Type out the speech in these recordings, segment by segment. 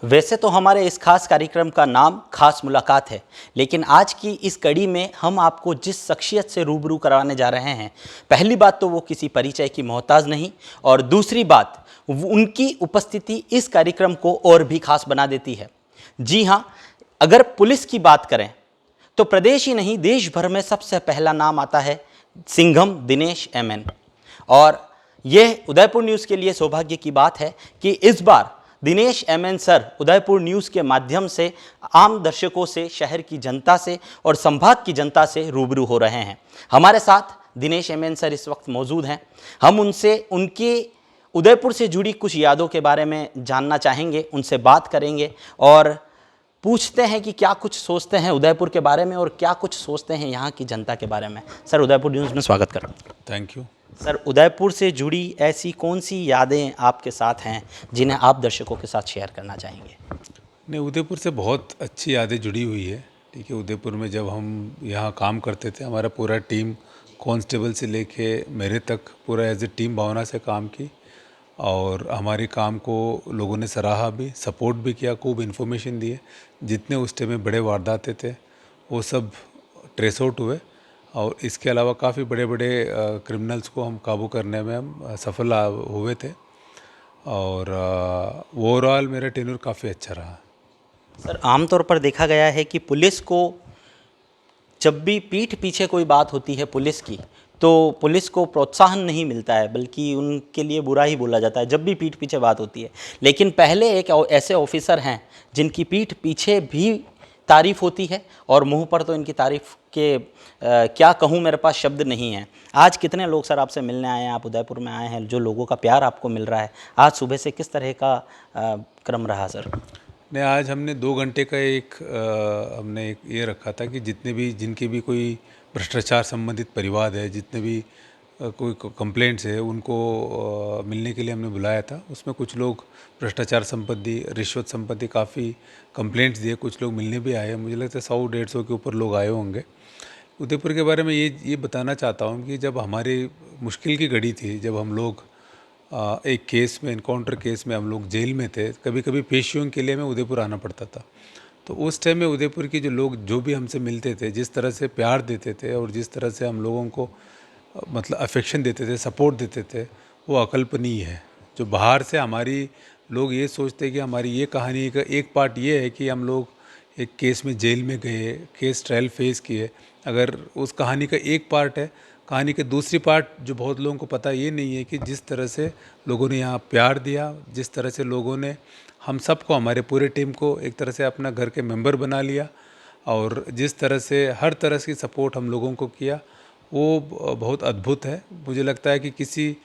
वैसे तो हमारे इस खास कार्यक्रम का नाम खास मुलाकात है, लेकिन आज की इस कड़ी में हम आपको जिस शख्सियत से रूबरू कराने जा रहे हैं, पहली बात तो वो किसी परिचय की मोहताज नहीं, और दूसरी बात उनकी उपस्थिति इस कार्यक्रम को और भी खास बना देती है। जी हाँ, अगर पुलिस की बात करें तो प्रदेश ही नहीं देश भर में सबसे पहला नाम आता है सिंघम दिनेश एमएन। और यह उदयपुर न्यूज़ के लिए सौभाग्य की बात है कि इस बार Dinesh M N sir Udaipur news के माध्यम से आम दर्शकों से, शहर की जनता से और संभाग की जनता से रूबरू हो रहे हैं। हमारे साथ दिनेश एमएन सर इस वक्त मौजूद हैं। हम उनसे उनकी उदयपुर से जुड़ी कुछ यादों के बारे में जानना चाहेंगे, उनसे बात करेंगे और पूछते हैं कि क्या कुछ सोचते हैं उदयपुर के बारे में और क्या कुछ सोचते हैं यहाँ की जनता के बारे में। सर, उदयपुर न्यूज़ में स्वागत करता हूँ। Thank you. सर, उदयपुर से जुड़ी ऐसी कौन सी यादें आपके साथ हैं जिन्हें आप दर्शकों के साथ शेयर करना चाहेंगे? नहीं, उदयपुर से बहुत अच्छी यादें जुड़ी हुई है। ठीक है, उदयपुर में जब हम यहाँ काम करते थे, हमारा पूरा टीम कांस्टेबल से लेके मेरे तक पूरा एज ए टीम भावना से काम की और हमारे काम को लोगों ने सराहा भी, सपोर्ट भी किया, खूब इन्फॉर्मेशन दिए। जितने उस टाइम में बड़े वारदातें थे वो सब ट्रेस आउट हुए और इसके अलावा काफ़ी बड़े बड़े क्रिमिनल्स को हम काबू करने में हम सफल हुए थे और ओवरऑल मेरा टेन्योर काफ़ी अच्छा रहा। सर, आमतौर पर देखा गया है कि पुलिस को जब भी पीठ पीछे कोई बात होती है पुलिस की, तो पुलिस को प्रोत्साहन नहीं मिलता है, बल्कि उनके लिए बुरा ही बोला जाता है जब भी पीठ पीछे बात होती है। लेकिन पहले एक ऐसे ऑफिसर हैं जिनकी पीठ पीछे भी तारीफ़ होती है और मुंह पर तो इनकी तारीफ़ के क्या कहूँ, मेरे पास शब्द नहीं है। आज कितने लोग सर आपसे मिलने आए हैं, आप उदयपुर में आए हैं, जो लोगों का प्यार आपको मिल रहा है, आज सुबह से किस तरह का क्रम रहा सर? नहीं, आज हमने 2 घंटे का हमने एक ये रखा था कि जिनके भी कोई भ्रष्टाचार संबंधित परिवाद है, जितने भी कोई कंप्लेंट्स है, उनको मिलने के लिए हमने बुलाया था। उसमें कुछ लोग भ्रष्टाचार संबंधी, रिश्वत संबंधी काफ़ी कंप्लेंट्स दिए, कुछ लोग मिलने भी आए। मुझे लगता है 100-150 के ऊपर लोग आए होंगे। उदयपुर के बारे में ये बताना चाहता हूँ कि जब हमारी मुश्किल की घड़ी थी, जब हम लोग एक केस में, इनकाउंटर केस में हम लोग जेल में थे, कभी कभी पेशियों के लिए हमें उदयपुर आना पड़ता था। तो उस टाइम में उदयपुर के जो लोग जो भी हमसे मिलते थे, जिस तरह से प्यार देते थे और जिस तरह से हम लोगों को मतलब अफेक्शन देते थे, सपोर्ट देते थे, वो अकल्पनीय है। जो बाहर से हमारी लोग ये सोचते हैं कि हमारी ये कहानी का एक पार्ट ये है कि हम लोग एक केस में जेल में गए, केस ट्रायल फेस किए, अगर उस कहानी का एक पार्ट है। कहानी के दूसरी पार्ट जो बहुत लोगों को पता ये नहीं है कि जिस तरह से लोगों ने यहाँ प्यार दिया, जिस तरह से लोगों ने हम सबको, हमारे पूरे टीम को एक तरह से अपना घर के मेंबर बना लिया और जिस तरह से हर तरह की सपोर्ट हम लोगों को किया, वो बहुत अद्भुत है। मुझे लगता है कि किसी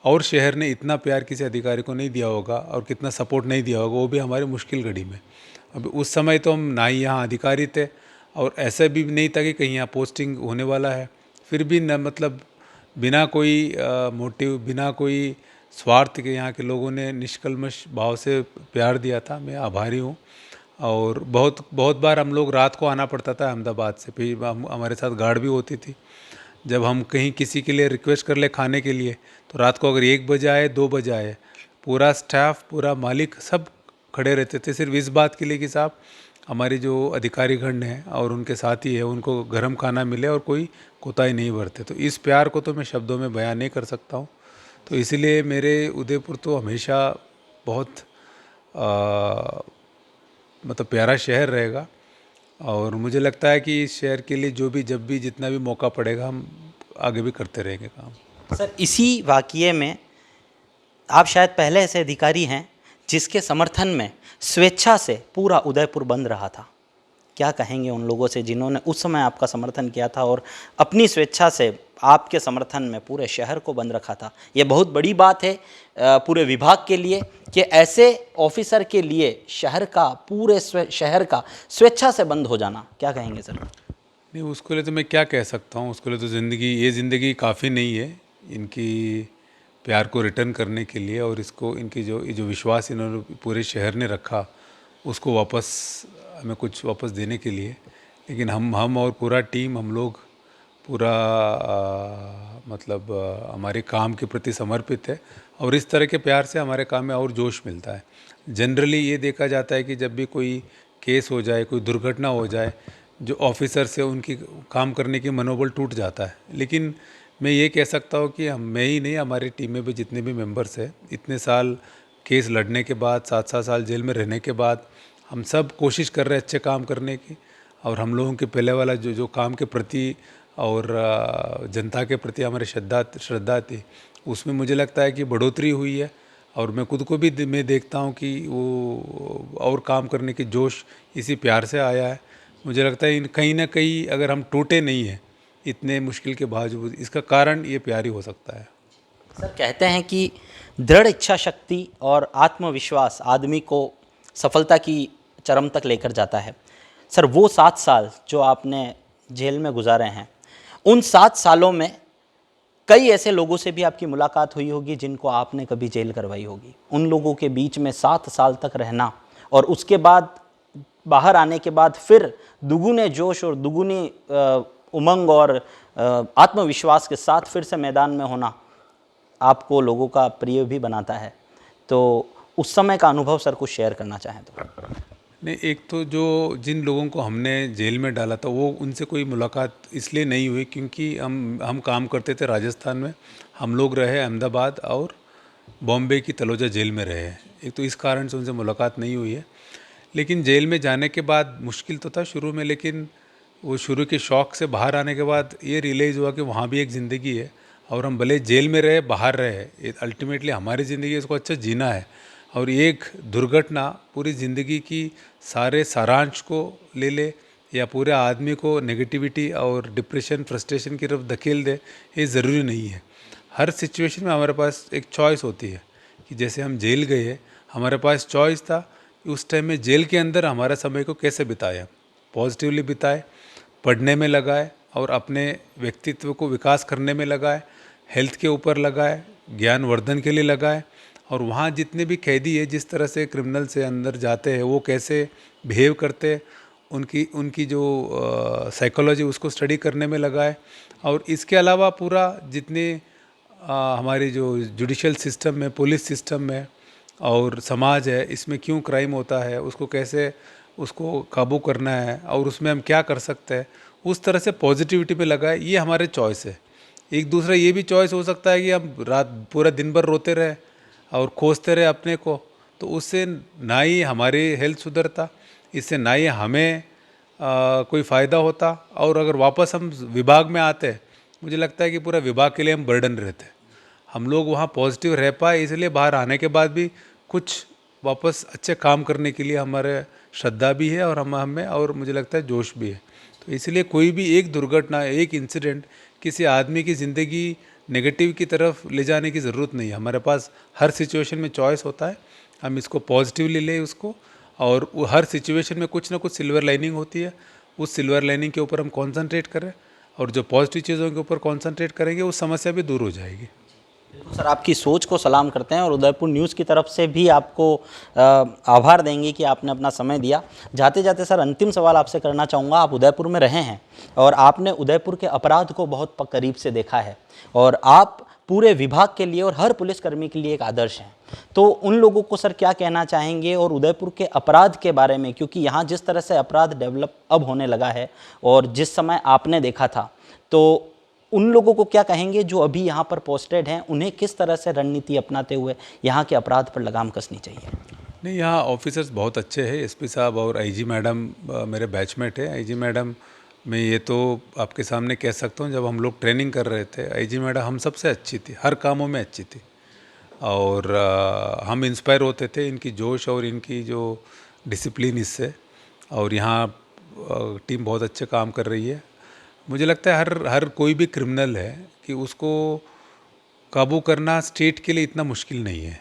और शहर ने इतना प्यार किसी अधिकारी को नहीं दिया होगा और कितना सपोर्ट नहीं दिया होगा, वो भी हमारी मुश्किल घड़ी में। अब उस समय तो हम ना ही यहाँ अधिकारी थे और ऐसा भी नहीं था कि कहीं यहाँ पोस्टिंग होने वाला है, फिर भी न मतलब बिना कोई मोटिव, बिना कोई स्वार्थ के यहाँ के लोगों ने निष्कल्मश भाव से प्यार दिया था। मैं आभारी हूँ। और बहुत बहुत बार हम लोग रात को आना पड़ता था अहमदाबाद से, फिर हमारे साथ गार्ड भी होती थी। जब हम कहीं किसी के लिए रिक्वेस्ट कर ले खाने के लिए, तो रात को अगर 1 बजे आए, 2 बजे आए, पूरा स्टाफ, पूरा मालिक सब खड़े रहते थे, सिर्फ इस बात के लिए कि साहब हमारे जो अधिकारीगण हैं और उनके साथी है उनको गर्म खाना मिले और कोई कोताही नहीं बरते। तो इस प्यार को तो मैं शब्दों में बयान नहीं कर सकता हूँ। तो इसीलिए मेरे उदयपुर तो हमेशा बहुत मतलब प्यारा शहर रहेगा और मुझे लगता है कि इस शहर के लिए जो भी, जब भी, जितना भी मौका पड़ेगा, हम आगे भी करते रहेंगे काम। सर, इसी वाक़ये में आप शायद पहले ऐसे अधिकारी हैं जिसके समर्थन में स्वेच्छा से पूरा उदयपुर बंद रहा था। क्या कहेंगे उन लोगों से जिन्होंने उस समय आपका समर्थन किया था और अपनी स्वेच्छा से आपके समर्थन में पूरे शहर को बंद रखा था? ये बहुत बड़ी बात है पूरे विभाग के लिए कि ऐसे ऑफिसर के लिए शहर का, पूरे शहर का स्वेच्छा से बंद हो जाना। क्या कहेंगे सर? नहीं, उसके लिए तो मैं क्या कह सकता हूँ। उसके लिए तो ये ज़िंदगी काफ़ी नहीं है इनकी प्यार को रिटर्न करने के लिए और इसको, इनकी जो विश्वास इन्होंने पूरे शहर ने रखा, उसको वापस, हमें कुछ वापस देने के लिए। लेकिन हम और पूरा टीम, हम लोग पूरा मतलब हमारे काम के प्रति समर्पित है और इस तरह के प्यार से हमारे काम में और जोश मिलता है। जनरली ये देखा जाता है कि जब भी कोई केस हो जाए, कोई दुर्घटना हो जाए, जो ऑफिसर्स है उनकी काम करने की मनोबल टूट जाता है। लेकिन मैं ये कह सकता हूँ कि मैं ही नहीं, हमारी टीम में भी जितने भी मेंबर्स हैं, इतने साल केस लड़ने के बाद, 7-7 साल जेल में रहने के बाद, हम सब कोशिश कर रहे हैं अच्छे काम करने की। और हम लोगों के पहले वाला जो काम के प्रति और जनता के प्रति हमारी श्रद्धा थी, उसमें मुझे लगता है कि बढ़ोतरी हुई है। और मैं खुद को भी मैं देखता हूँ कि वो और काम करने की जोश इसी प्यार से आया है। मुझे लगता है कहीं ना कहीं अगर हम टूटे नहीं हैं इतने मुश्किल के बावजूद, इसका कारण ये प्यार ही हो सकता है। सर कहते हैं कि दृढ़ इच्छा शक्ति और आत्मविश्वास आदमी को सफलता की चरम तक लेकर जाता है। सर वो 7 साल जो आपने जेल में गुजारे हैं, उन 7 सालों में कई ऐसे लोगों से भी आपकी मुलाकात हुई होगी जिनको आपने कभी जेल करवाई होगी। उन लोगों के बीच में 7 साल तक रहना और उसके बाद बाहर आने के बाद फिर दुगुने जोश और दुगुनी उमंग और आत्मविश्वास के साथ फिर से मैदान में होना आपको लोगों का प्रिय भी बनाता है। तो उस समय का अनुभव सर कुछ शेयर करना चाहें तो। नहीं, एक तो जो जिन लोगों को हमने जेल में डाला था वो उनसे कोई मुलाकात इसलिए नहीं हुई क्योंकि हम काम करते थे राजस्थान में। हम लोग रहे अहमदाबाद और बॉम्बे की तलोजा जेल में रहे। एक तो इस कारण से उनसे मुलाकात नहीं हुई है। लेकिन जेल में जाने के बाद मुश्किल तो था शुरू में, लेकिन वो शुरू के शौक़ से बाहर आने के बाद ये रियलाइज़ हुआ कि वहाँ भी एक ज़िंदगी है और हम भले जेल में रहे, बाहर रहे, अल्टीमेटली हमारी ज़िंदगी इसको अच्छा जीना है। और एक दुर्घटना पूरी ज़िंदगी की सारे सारांश को ले ले या पूरे आदमी को नेगेटिविटी और डिप्रेशन, फ्रस्ट्रेशन की तरफ धकेल दे, ये ज़रूरी नहीं है। हर सिचुएशन में हमारे पास एक चॉइस होती है कि जैसे हम जेल गए, हमारे पास चॉइस था कि उस टाइम में जेल के अंदर हमारा समय को कैसे बिताया, पॉजिटिवली बिताए, पढ़ने में लगाए और अपने व्यक्तित्व को विकास करने में लगाए, हेल्थ के ऊपर लगाए, ज्ञानवर्धन के लिए लगाए। और वहाँ जितने भी कैदी है, जिस तरह से क्रिमिनल से अंदर जाते हैं, वो कैसे बिहेव करते हैं, उनकी जो साइकोलॉजी उसको स्टडी करने में लगाए। और इसके अलावा पूरा जितने हमारी जो जुडिशल सिस्टम में, पुलिस सिस्टम में और समाज है, इसमें क्यों क्राइम होता है, उसको कैसे उसको काबू करना है और उसमें हम क्या कर सकते हैं, उस तरह से पॉजिटिविटी पे लगाए। ये हमारे चॉइस है। एक दूसरा ये भी चॉइस हो सकता है कि हम पूरा दिन भर रोते रहे और कोसते रहे अपने को, तो उससे ना ही हमारी हेल्थ सुधरता, इससे ना ही हमें कोई फ़ायदा होता। और अगर वापस हम विभाग में आते, मुझे लगता है कि पूरा विभाग के लिए हम बर्डन रहते। हम लोग वहाँ पॉजिटिव रह पाए, इसलिए बाहर आने के बाद भी कुछ वापस अच्छे काम करने के लिए हमारे श्रद्धा भी है और हमें और मुझे लगता है जोश भी है। तो इसलिए कोई भी एक दुर्घटना, एक इंसिडेंट किसी आदमी की ज़िंदगी नेगेटिव की तरफ ले जाने की ज़रूरत नहीं है। हमारे पास हर सिचुएशन में चॉइस होता है, हम इसको पॉजिटिवली लें उसको, और हर सिचुएशन में कुछ ना कुछ सिल्वर लाइनिंग होती है। उस सिल्वर लाइनिंग के ऊपर हम कॉन्सनट्रेट करें और जो पॉजिटिव चीज़ों के ऊपर कॉन्सनट्रेट करेंगे, उस समस्या भी दूर हो जाएगी। सर आपकी सोच को सलाम करते हैं और उदयपुर न्यूज़ की तरफ से भी आपको आभार देंगे कि आपने अपना समय दिया। जाते जाते सर अंतिम सवाल आपसे करना चाहूँगा। आप उदयपुर में रहे हैं और आपने उदयपुर के अपराध को बहुत करीब से देखा है और आप पूरे विभाग के लिए और हर पुलिसकर्मी के लिए एक आदर्श हैं। तो उन लोगों को सर क्या कहना चाहेंगे और उदयपुर के अपराध के बारे में, क्योंकि यहाँ जिस तरह से अपराध डेवलप अब होने लगा है और जिस समय आपने देखा था, तो उन लोगों को क्या कहेंगे जो अभी यहाँ पर पोस्टेड हैं, उन्हें किस तरह से रणनीति अपनाते हुए यहाँ के अपराध पर लगाम कसनी चाहिए? नहीं, यहाँ ऑफिसर्स बहुत अच्छे हैं। एसपी साहब और आईजी मैडम मेरे बैचमेट है। आईजी मैडम, मैं ये तो आपके सामने कह सकता हूँ, जब हम लोग ट्रेनिंग कर रहे थे, आईजी मैडम हम सबसे अच्छी थी, हर कामों में अच्छी थी। और हम इंस्पायर होते थे इनकी जोश और इनकी जो डिसिप्लिन इससे। और यहाँ टीम बहुत अच्छे काम कर रही है। मुझे लगता है हर कोई भी क्रिमिनल है कि उसको काबू करना स्टेट के लिए इतना मुश्किल नहीं है,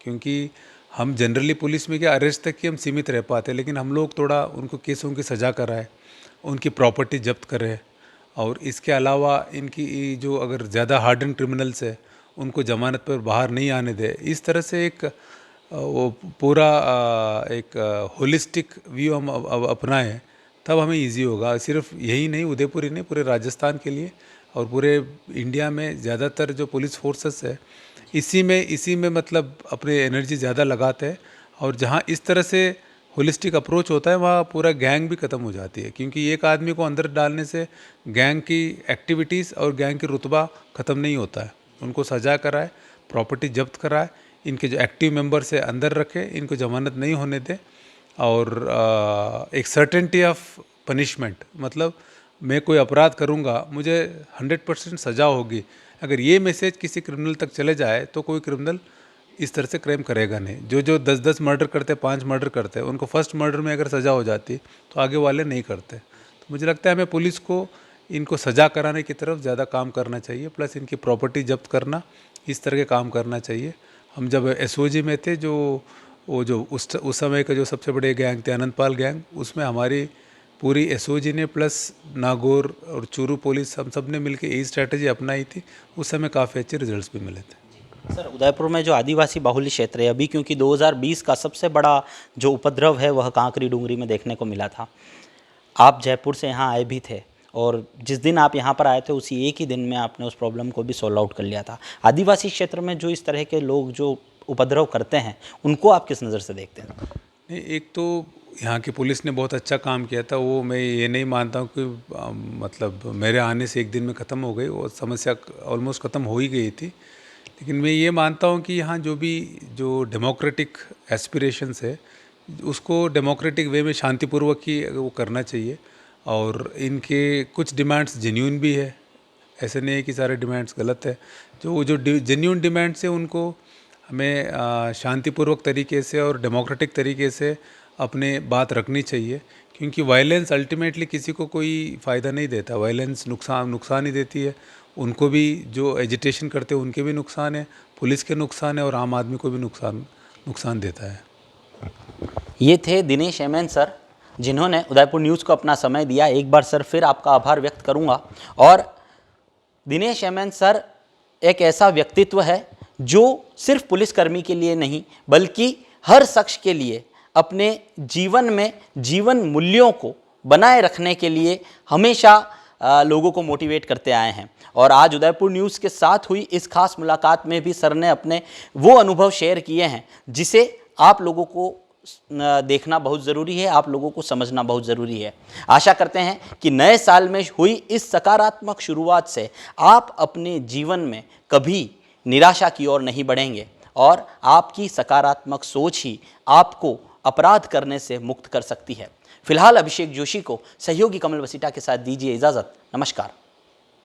क्योंकि हम जनरली पुलिस में क्या अरेस्ट तक की हम सीमित रह पाते, लेकिन हम लोग थोड़ा उनको केसों की सज़ा कराए, उनकी प्रॉपर्टी जब्त करें और इसके अलावा इनकी जो अगर ज़्यादा हार्डन क्रिमिनल्स है उनको ज़मानत पर बाहर नहीं आने दे। इस तरह से एक वो पूरा एक होलिस्टिक व्यू हम अपनाएं, तब हमें इजी होगा। सिर्फ यही नहीं, उदयपुर ही नहीं, पूरे राजस्थान के लिए और पूरे इंडिया में ज़्यादातर जो पुलिस फोर्सेस है इसी में मतलब अपने एनर्जी ज़्यादा लगाते हैं। और जहाँ इस तरह से होलिस्टिक अप्रोच होता है वहाँ पूरा गैंग भी ख़त्म हो जाती है, क्योंकि एक आदमी को अंदर डालने से गैंग की एक्टिविटीज़ और गैंग की रुतबा ख़त्म नहीं होता है। उनको सजा कराए, प्रॉपर्टी जब्त कराए, इनके जो एक्टिव मेंबर से अंदर रखे, इनको जमानत नहीं होने दे और एक सर्टेनिटी ऑफ पनिशमेंट, मतलब मैं कोई अपराध करूँगा मुझे 100% सज़ा होगी। अगर ये मैसेज किसी क्रिमिनल तक चले जाए तो कोई क्रिमिनल इस तरह से क्राइम करेगा नहीं। जो 10-10 मर्डर करते, 5 मर्डर करते, उनको फर्स्ट मर्डर में अगर सज़ा हो जाती तो आगे वाले नहीं करते। तो मुझे लगता है हमें पुलिस को इनको सज़ा कराने की तरफ ज़्यादा काम करना चाहिए, प्लस इनकी प्रॉपर्टी जब्त करना, इस तरह के काम करना चाहिए। हम जब एसओजी में थे, जो उस समय का जो सबसे बड़े गैंग थे आनंदपाल गैंग, उसमें हमारी पूरी एसओजी ने प्लस नागौर और चूरू पुलिस, हम सब ने मिलकर यही स्ट्रैटेजी अपनाई थी। उस समय काफ़ी अच्छे रिजल्ट्स भी मिले थे। सर, उदयपुर में जो आदिवासी बाहुल्य क्षेत्र है अभी, क्योंकि 2020 का सबसे बड़ा जो उपद्रव है वह कांकरी डूंगरी में देखने को मिला था। आप जयपुर से यहाँ आए भी थे और जिस दिन आप यहाँ पर आए थे उसी एक ही दिन में आपने उस प्रॉब्लम को भी सॉल्व आउट कर लिया था। आदिवासी क्षेत्र में जो इस तरह के लोग जो उपद्रव करते हैं उनको आप किस नज़र से देखते हैं? नहीं, एक तो यहाँ की पुलिस ने बहुत अच्छा काम किया था, वो मैं ये नहीं मानता हूँ कि मतलब मेरे आने से एक दिन में ख़त्म हो गई, वो समस्या ऑलमोस्ट ख़त्म हो ही गई थी। लेकिन मैं ये मानता हूँ कि यहाँ जो डेमोक्रेटिक एस्पिरेशंस है उसको डेमोक्रेटिक वे में शांतिपूर्वक ही वो करना चाहिए। और इनके कुछ डिमांड्स जेन्युइन भी है, ऐसे नहीं है कि सारे डिमांड्स गलत है। जो जेन्युइन डिमांड्स है उनको हमें शांतिपूर्वक तरीके से और डेमोक्रेटिक तरीके से अपने बात रखनी चाहिए, क्योंकि वायलेंस अल्टीमेटली किसी को कोई फ़ायदा नहीं देता। वायलेंस नुकसान ही देती है। उनको भी, जो एजिटेशन करते हैं उनके भी नुकसान है, पुलिस के नुकसान है और आम आदमी को भी नुकसान देता है। ये थे दिनेश एमएन सर, जिन्होंने उदयपुर न्यूज़ को अपना समय दिया। एक बार सर फिर आपका आभार व्यक्त करूंगा। और दिनेश एमएन सर एक ऐसा व्यक्तित्व है जो सिर्फ पुलिसकर्मी के लिए नहीं बल्कि हर शख्स के लिए अपने जीवन में जीवन मूल्यों को बनाए रखने के लिए हमेशा लोगों को मोटिवेट करते आए हैं। और आज उदयपुर न्यूज़ के साथ हुई इस खास मुलाकात में भी सर ने अपने वो अनुभव शेयर किए हैं जिसे आप लोगों को देखना बहुत ज़रूरी है, आप लोगों को समझना बहुत ज़रूरी है। आशा करते हैं कि नए साल में हुई इस सकारात्मक शुरुआत से आप अपने जीवन में कभी निराशा की ओर नहीं बढ़ेंगे और आपकी सकारात्मक सोच ही आपको अपराध करने से मुक्त कर सकती है। फिलहाल अभिषेक जोशी को सहयोगी कमल वसीटा के साथ दीजिए इजाज़त। नमस्कार।